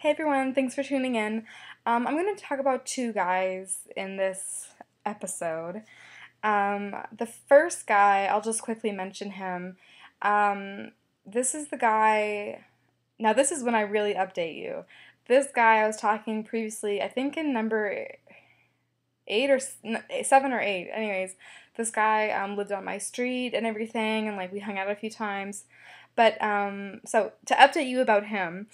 Hey everyone, thanks for tuning in. I'm going to talk about two guys in this episode. The first guy, I'll just quickly mention him. This is the guy, now this is when I really update you. This guy I was talking previously, I think in number 7 or 8. Anyways, this guy lived on my street and everything, and like we hung out a few times. But so to update you about him,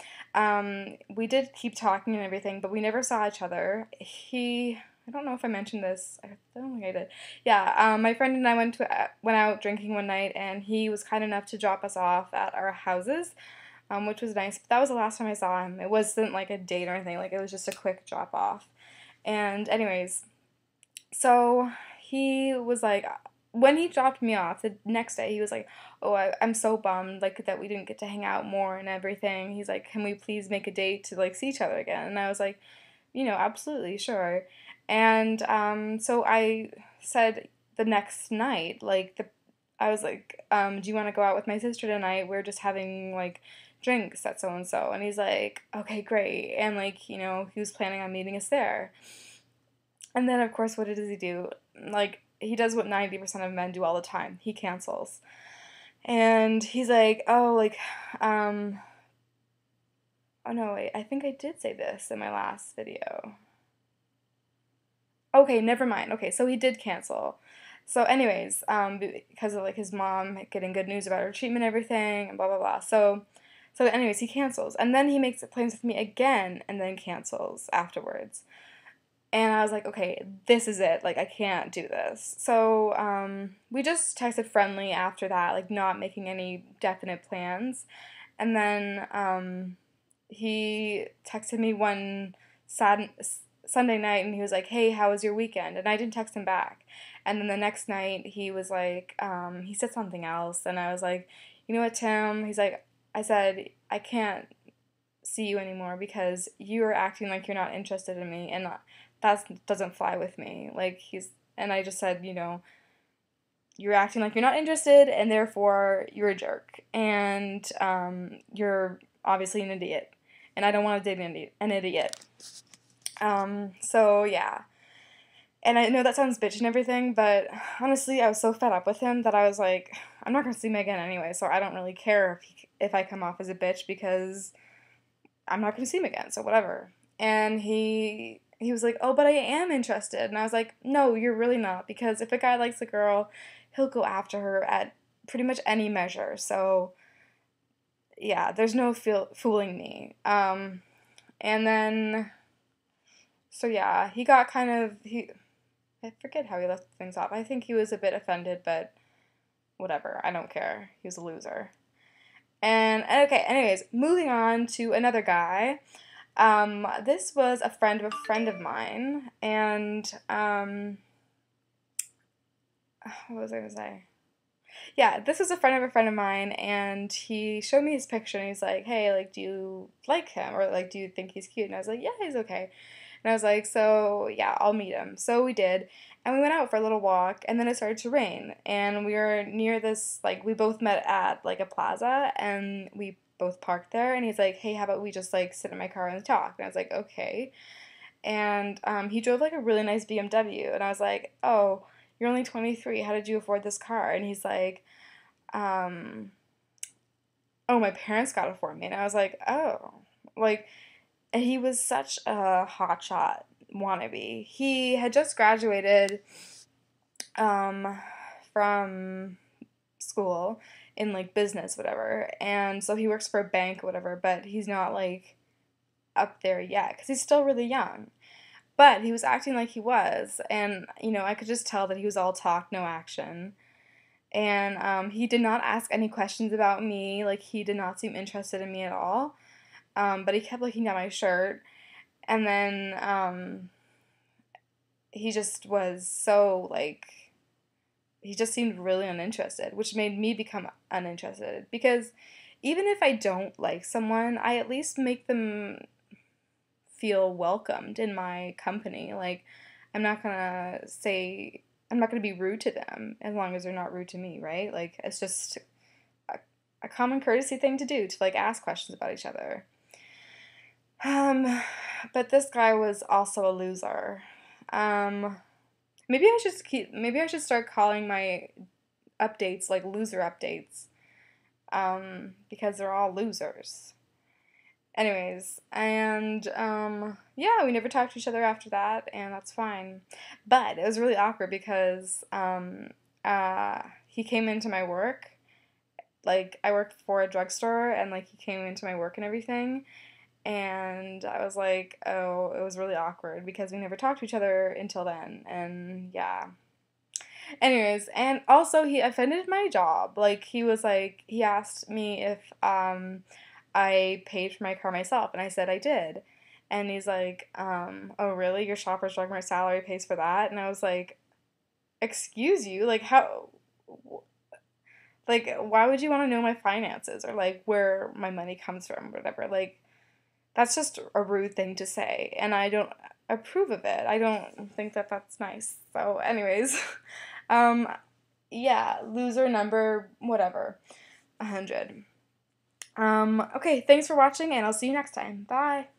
we did keep talking and everything, but we never saw each other. I don't know if I mentioned this. I don't think I did. Yeah, my friend and I went out drinking one night, and he was kind enough to drop us off at our houses, which was nice. But that was the last time I saw him. It wasn't like a date or anything. Like it was just a quick drop off. And anyways, so he was like, when he dropped me off the next day, he was like, "Oh, I'm so bummed like that we didn't get to hang out more and everything." He's like, "Can we please make a date to like see each other again?" And I was like, absolutely, sure. And so I said the next night, I was like, "Do you want to go out with my sister tonight? We're just having like drinks at so and so." And he's like, "Okay, great." And like, he was planning on meeting us there. And then, of course, what does he do? Like, he does what 90% of men do all the time. He cancels. And he's like, oh, like, oh no, wait, I think I did say this in my last video. Okay, never mind. Okay, so he did cancel. So, anyways, because of like his mom getting good news about her treatment and everything, and blah blah blah. So anyways, he cancels, and then he makes plans with me again, and then cancels afterwards. And I was like, okay, this is it. Like, I can't do this. So, we just texted friendly after that, like, not making any definite plans. And then, he texted me one Sunday night and he was like, hey, how was your weekend? And I didn't text him back. And then the next night he was like, he said something else. And I was like, you know what, Tim? He's like, I said, I can't see you anymore because you're acting like you're not interested in me. And that doesn't fly with me. And I just said, you're acting like you're not interested, and therefore you're a jerk, and you're obviously an idiot, and I don't want to date an idiot. So yeah. And I know that sounds bitch and everything, but honestly, I was so fed up with him that I was like, I'm not gonna see him again anyway, so I don't really care if I come off as a bitch because I'm not gonna see him again, so whatever. And he was like, "Oh, but I am interested." And I was like, "No, you're really not, because if a guy likes a girl, he'll go after her at pretty much any measure." So, yeah, there's no fooling me. And then so yeah, he got kind of he I forget how he left things off. I think he was a bit offended, but whatever. I don't care. He was a loser. And okay, anyways, moving on to another guy. This was a friend of a friend of mine, and what was I gonna say? Yeah, this was a friend of a friend of mine, and he showed me his picture, and he's like, "Hey, like, do you like him, or like, do you think he's cute?" And I was like, "Yeah, he's okay." And I was like, "So yeah, I'll meet him." So we did, and we went out for a little walk, and then it started to rain, and we were near this like we both met at like a plaza, and we both parked there, and he's like, "Hey, how about we just like sit in my car and talk?" And I was like, "Okay." And he drove like a really nice BMW, and I was like, "Oh, you're only 23. How did you afford this car?" And he's like, um, "Oh, my parents got it for me." And I was like, "Oh." Like, and he was such a hotshot wannabe. He had just graduated um, from school in like business, whatever. And so he works for a bank, whatever, but he's not like up there yet because he's still really young. But he was acting like he was, and I could just tell that he was all talk, no action. And he did not ask any questions about me. Like, he did not seem interested in me at all. But he kept looking at my shirt, and then he just was so like he just seemed really uninterested, which made me become uninterested because even if I don't like someone, I at least make them feel welcomed in my company. Like, I'm not gonna say, I'm not gonna be rude to them as long as they're not rude to me, right? Like, it's just a common courtesy thing to do to like ask questions about each other. But this guy was also a loser. Um, maybe I should start calling my updates like loser updates. Because they're all losers. Anyways, and yeah, we never talked to each other after that, and that's fine. But it was really awkward because he came into my work. Like, I worked for a drugstore, and like he came into my work and everything, and I was like, oh, it was really awkward because we never talked to each other until then, and yeah. Anyways, and also he offended my job. Like, he was like, he asked me if I paid for my car myself, and I said I did. And he's like, oh really? Your shopper's drug mart salary pays for that? And I was like, excuse you? Like, how? Like, why would you want to know my finances or like where my money comes from, or whatever? Like, that's just a rude thing to say, and I don't approve of it. I don't think that that's nice. So, anyways, um, yeah, loser number whatever, 100. Okay, thanks for watching, and I'll see you next time. Bye.